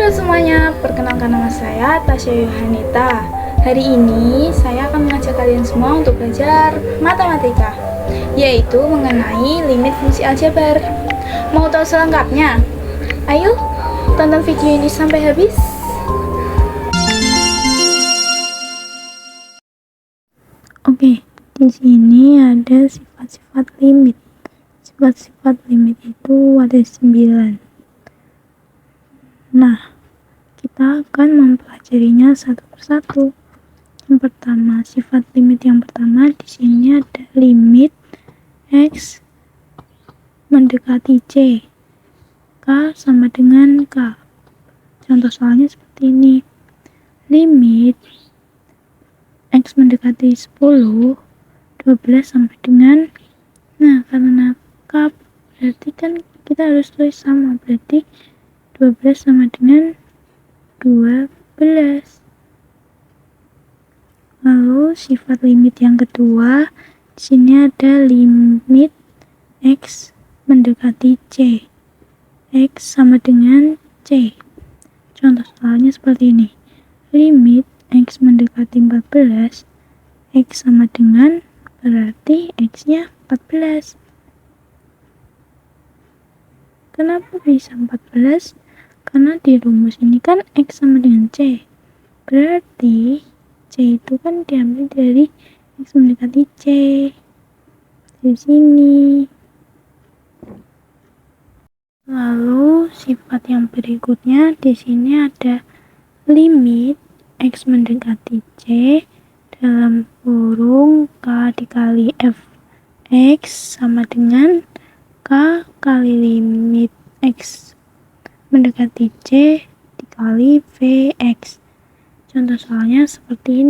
Halo semuanya, perkenalkan nama saya Tasya Yohanita. Hari ini saya akan mengajak kalian semua untuk belajar matematika, yaitu mengenai limit fungsi aljabar. Mau tahu selengkapnya? Ayo, tonton video ini sampai habis. Oke, di sini ada sifat-sifat limit. Sifat-sifat limit itu ada 9. Nah, kita akan mempelajarinya satu persatu. Yang pertama, sifat limit yang pertama di sini ada limit X mendekati C. K sama dengan K. Contoh soalnya seperti ini. Limit X mendekati 10, 12 sampai dengan, nah karena K berarti kan kita harus tulis sama, berarti 12 sama dengan 12. Lalu sifat limit yang kedua, di sini ada limit X mendekati C. X sama dengan C. Contoh soalnya seperti ini. Limit X mendekati 14, X sama dengan, berarti X-nya 14. Kenapa bisa 14? Karena di rumus ini kan X sama dengan C. Berarti C itu kan diambil dari X mendekati C. Di sini. Lalu sifat yang berikutnya di sini ada limit X mendekati C dalam kurung K dikali F X sama dengan K kali limit X mendekati C dikali Vx. Contoh soalnya seperti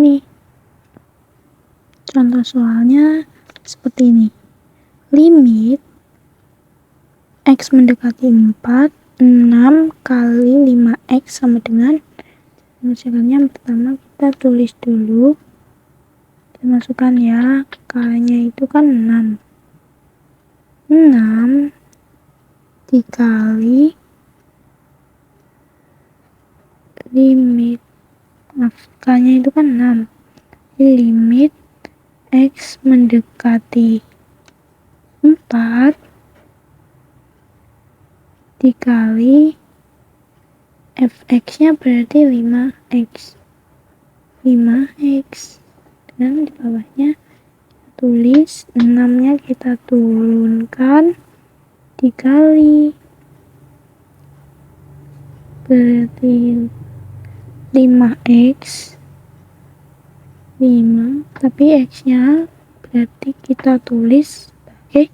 ini. Limit X mendekati 4, 6 kali 5X sama dengan, misalnya yang pertama kita tulis dulu. Kita masukkan ya, K-nya itu kan 6. 6 dikali limit, K-nya itu kan 6. Limit X mendekati 4 dikali Fx-nya berarti 5x. Dan di bawahnya kita tulis 6-nya kita turunkan dikali, berarti 5x, 5, tapi x-nya berarti kita tulis sebagai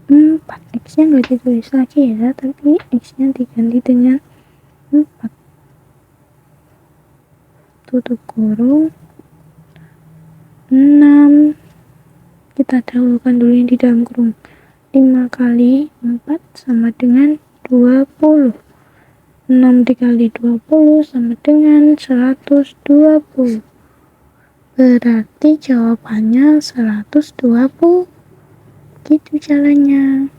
4. X-nya nggak ditulis lagi ya, tapi x-nya diganti dengan 4. Tutup kurung. 6 kita dahulukan dulu yang di dalam kurung. 5 kali 4 sama dengan 20. 6 dikali 20 sama dengan 120. Berarti jawabannya 120. Gitu caranya.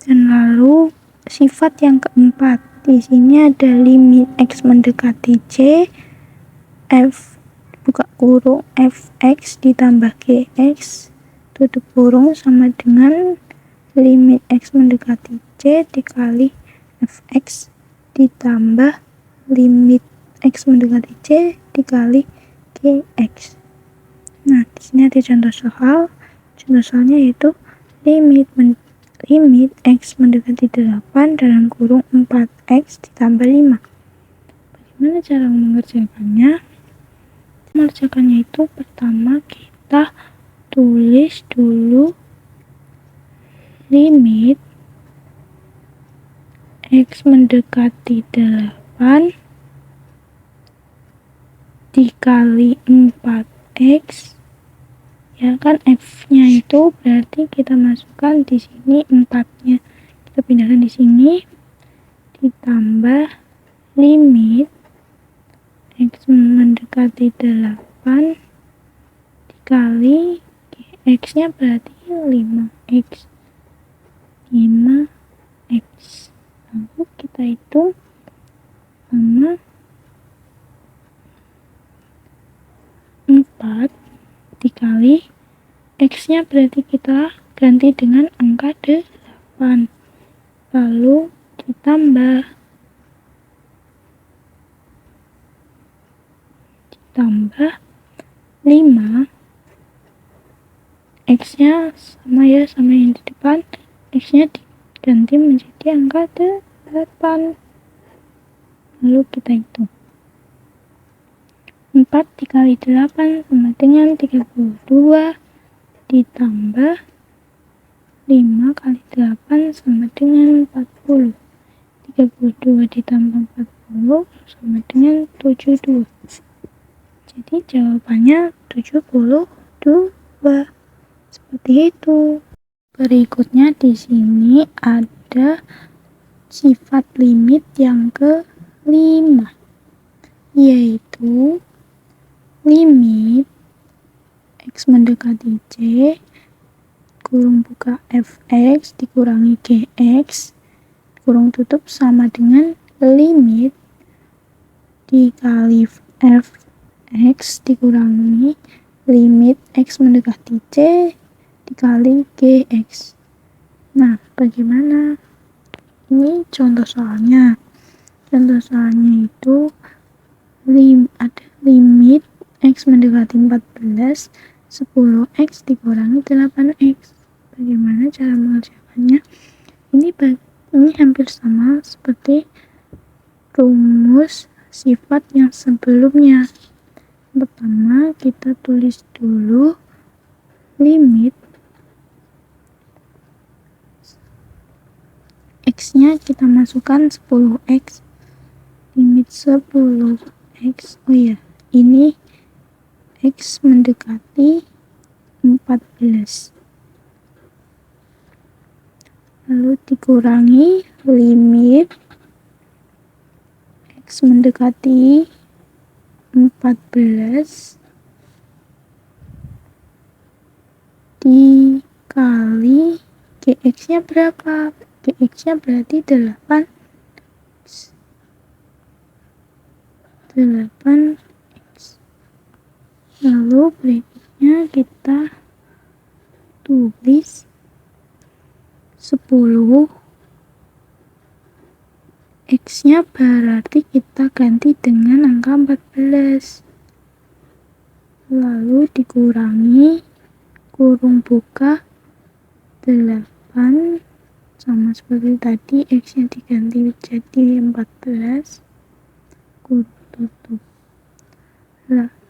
Dan lalu sifat yang keempat, di sini ada limit X mendekati C, F buka kurung Fx ditambah Gx tutup kurung sama dengan limit X mendekati C dikali Fx ditambah limit X mendekati C dikali Gx. Nah, di sini ada contoh soal. Contoh soalnya yaitu limit X mendekati 8 dalam kurung 4X ditambah 5. Bagaimana cara mengerjakannya? Mengerjakannya itu pertama kita tulis dulu limit X mendekati 8 dikali 4X. Ya kan, F-nya itu berarti kita masukkan di sini 4-nya. Kita pindahkan di sini ditambah limit X mendekati 8 dikali X-nya berarti 5X. Lalu kita hitung pertama 4 dikali X-nya berarti kita ganti dengan angka 8. Lalu ditambah 5. X-nya sama ya, sama yang di depan. X-nya diganti menjadi angka 8. Lalu kita hitung. 4 dikali 8 sama dengan 32. Ditambah 5 kali 8 sama dengan 40. 32 ditambah 40 sama dengan 72. Jadi jawabannya 72. Seperti itu. Berikutnya di sini ada sifat limit yang kelima, yaitu limit X mendekati C kurung buka fx dikurangi gx kurung tutup sama dengan limit dikali fx dikurangi limit X mendekati C dikali gx. Nah, bagaimana? Ini contoh soalnya. Contoh soalnya itu ada limit X mendekati 14, 10x dikurangi 8x. Bagaimana cara mengerjakannya? Ini hampir sama seperti rumus sifat yang sebelumnya. Pertama, kita tulis dulu limit X-nya kita masukkan 10x. Limit 10x. Oh ya, ini X mendekati 14. Lalu dikurangi limit X mendekati 14 dikali gx-nya berapa? Gx-nya berarti 8x. Lalu berikutnya kita tulis 10 X-nya berarti kita ganti dengan angka 14. Lalu dikurangi kurung buka 8 sama seperti tadi, X-nya diganti jadi 14 kurung tutup. 10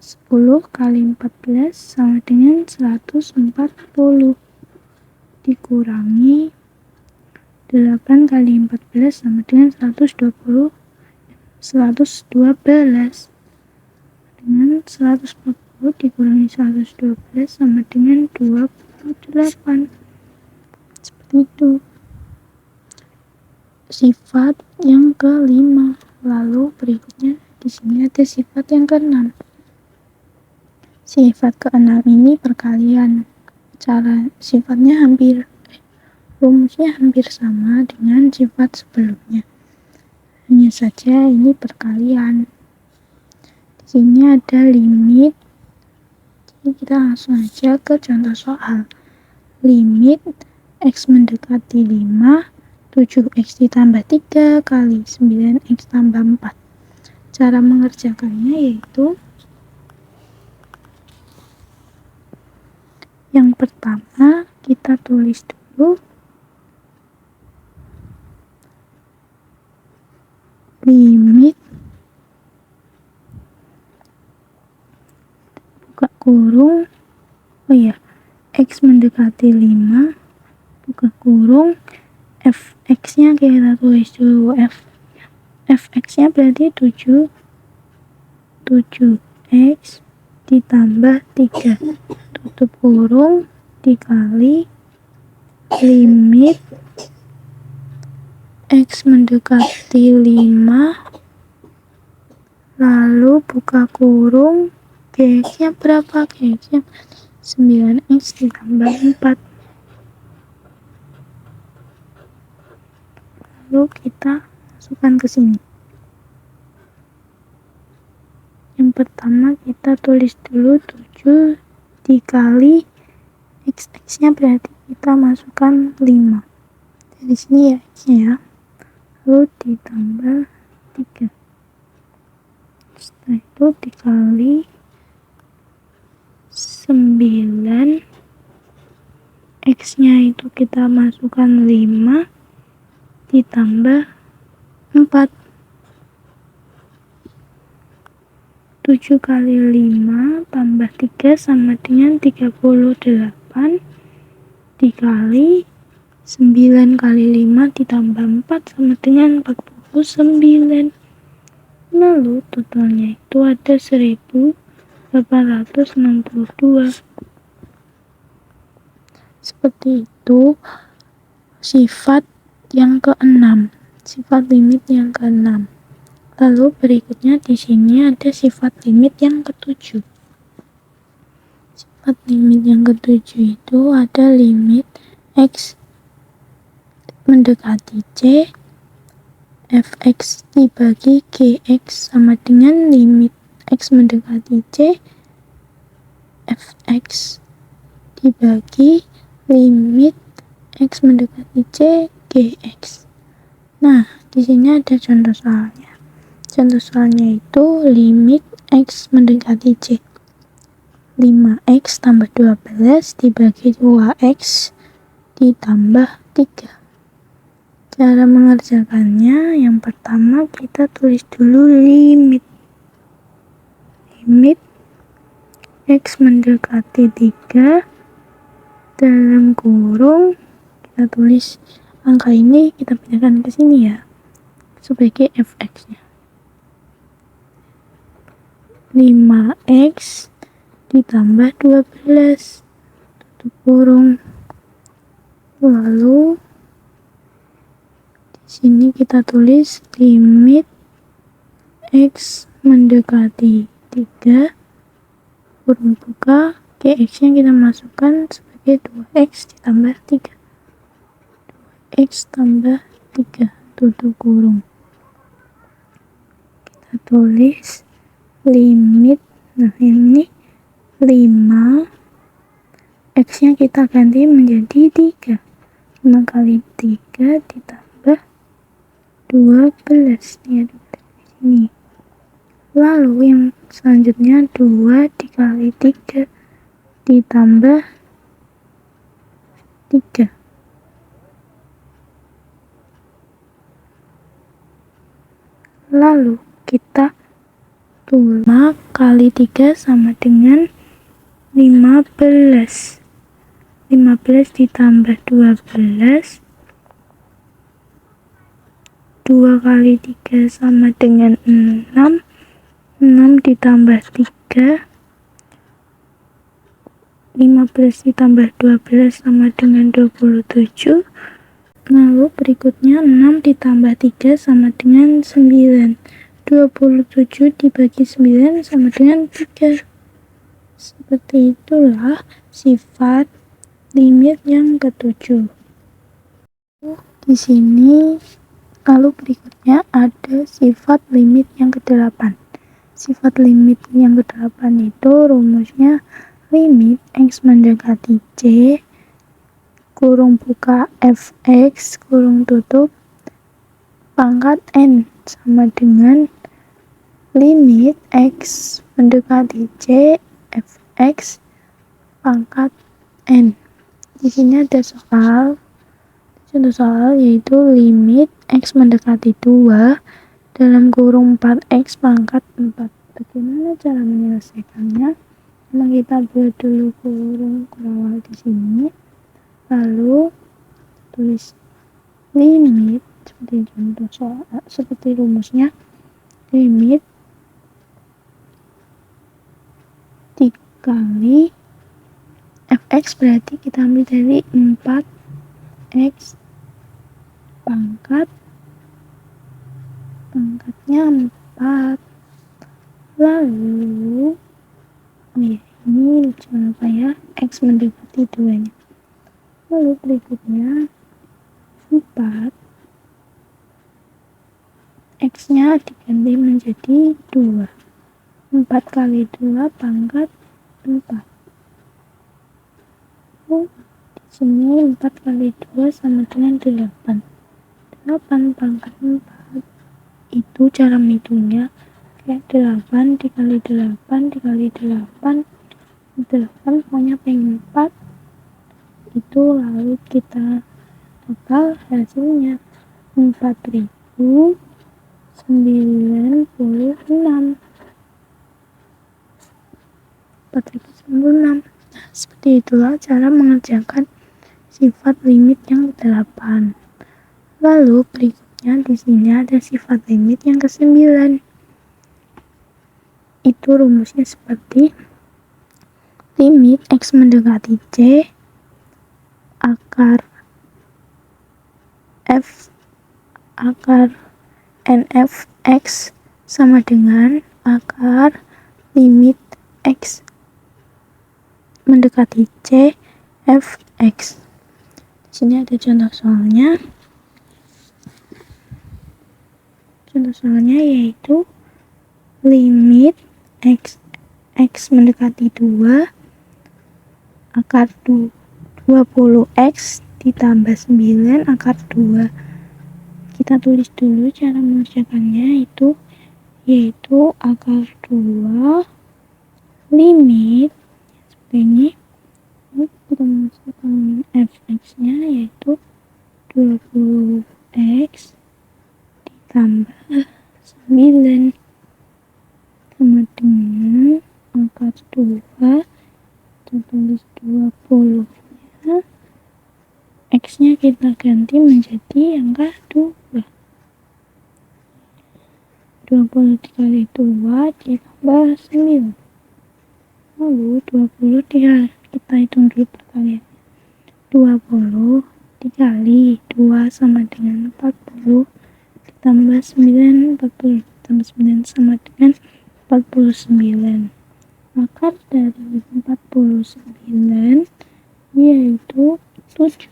kali 14 sama dengan 140 dikurangi 8 kali 14 sama dengan 112 dengan 140 dikurangi 112 sama dengan 28. Seperti itu sifat yang kelima. Lalu berikutnya di sini ada sifat yang keenam. Sifat keenam ini perkalian. Cara sifatnya rumusnya hampir sama dengan sifat sebelumnya. Hanya saja ini perkalian. Di sini ada limit. Jadi kita langsung aja ke contoh soal. Limit X mendekati 5, 7x ditambah 3 kali 9x tambah 4. Cara mengerjakannya yaitu yang pertama kita tulis dulu limit buka kurung X mendekati 5 buka kurung fx-nya kita tulis dulu fx-nya berarti 7x ditambah 3 tutup kurung dikali limit X mendekati 5 lalu buka kurung gx-nya berapa? Gx-nya 9x ditambah 4. Lalu kita masukkan ke sini. Yang pertama kita tulis dulu 7 dikali x nya berarti kita masukkan 5. Dari sini ya x-nya ya. Lalu ditambah 3. Setelah itu dikali 9. X-nya itu kita masukkan 5 ditambah 4. 7 kali 5 tambah 3 sama dengan 38 dikali 9 kali 5 ditambah 4 sama dengan 49. Lalu totalnya itu ada 1862. Seperti itu sifat yang ke-6, sifat limit yang ke-6. Lalu berikutnya di sini ada sifat limit yang ke-7. Sifat limit yang ke-7 itu ada limit x mendekati c, fx dibagi gx sama dengan limit x mendekati c, fx dibagi limit x mendekati c, gx. Nah, di sini ada contoh soalnya. Contoh soalnya itu limit x mendekati c. 5x tambah 12 dibagi 2x ditambah 3. Cara mengerjakannya, yang pertama kita tulis dulu limit. Limit x mendekati 3 dalam kurung, kita tulis angka ini kita pindahkan ke sini ya, sebagai fx-nya. 5x ditambah 12 tutup kurung. Lalu di sini kita tulis limit x mendekati 3 kurung buka, gx-nya kita masukkan sebagai 2x ditambah 3. 2x tambah 3 tutup kurung. Kita tulis limit, nah ini 5, x-nya kita ganti menjadi 3. 5 kali 3 ditambah 12. Ya, di sini. Lalu yang selanjutnya 2 dikali 3 ditambah 3. Lalu kita 5 kali 3 sama dengan 15. 15 ditambah 12. 2 kali 3 sama dengan 6. 6 ditambah 3. 15 ditambah 12 sama dengan 27. Lalu berikutnya 6 ditambah 3 sama dengan 9. 27 dibagi 9 sama dengan 3. Seperti itulah sifat limit yang ke-7. Di sini lalu berikutnya ada sifat limit yang ke-8. Sifat limit yang ke-8 itu rumusnya limit x mendekati c kurung buka fx kurung tutup pangkat n sama dengan limit x mendekati c fx pangkat n. Di sini ada contoh soal yaitu limit x mendekati 2 dalam kurung 4x pangkat 4. Bagaimana cara menyelesaikannya? Kita buat dulu kurung awal di sini, lalu tulis limit seperti contoh soal, seperti rumusnya, limit dikali fx berarti kita ambil dari 4x pangkatnya 4. Lalu ini jangan lupa ya, x mendekati 2 nya. Lalu berikutnya 4, x nya diganti menjadi 2. 4 kali 2 pangkat 4. Di sini 4 kali 2 sama dengan 8. 8 pangkat 4 itu cara menghitungnya kayak 8 dikali 8 dikali 8 pokoknya pengen 4 itu, lalu kita total hasilnya 4096. Seperti itulah cara mengerjakan sifat limit yang ke-8. Lalu berikutnya di sini ada sifat limit yang ke-9. Itu rumusnya seperti limit X mendekati C akar NF X sama dengan akar limit X mendekati C F X. Di sini ada contoh soalnya. Contoh soalnya yaitu limit X mendekati 2 akar 20X ditambah 9 akar 2. Kita tulis dulu cara mengerjakannya yaitu akar 2 limit seperti ini. Kita masukkan fx-nya yaitu 20x ditambah 9 sama dengan akar 2. Kita tulis 20 nya, x nya kita ganti menjadi angka 2. 20 dikali 2 ditambah 9. Lalu 20 kita hitung dulu perkaliannya. 20 dikali 2 sama dengan 40 ditambah 9, 40 ditambah 9 sama dengan 49. Akar dari 49 yaitu 7.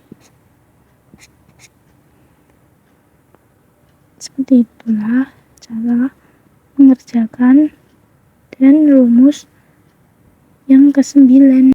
Seperti itulah cara mengerjakan dan rumus yang ke-9.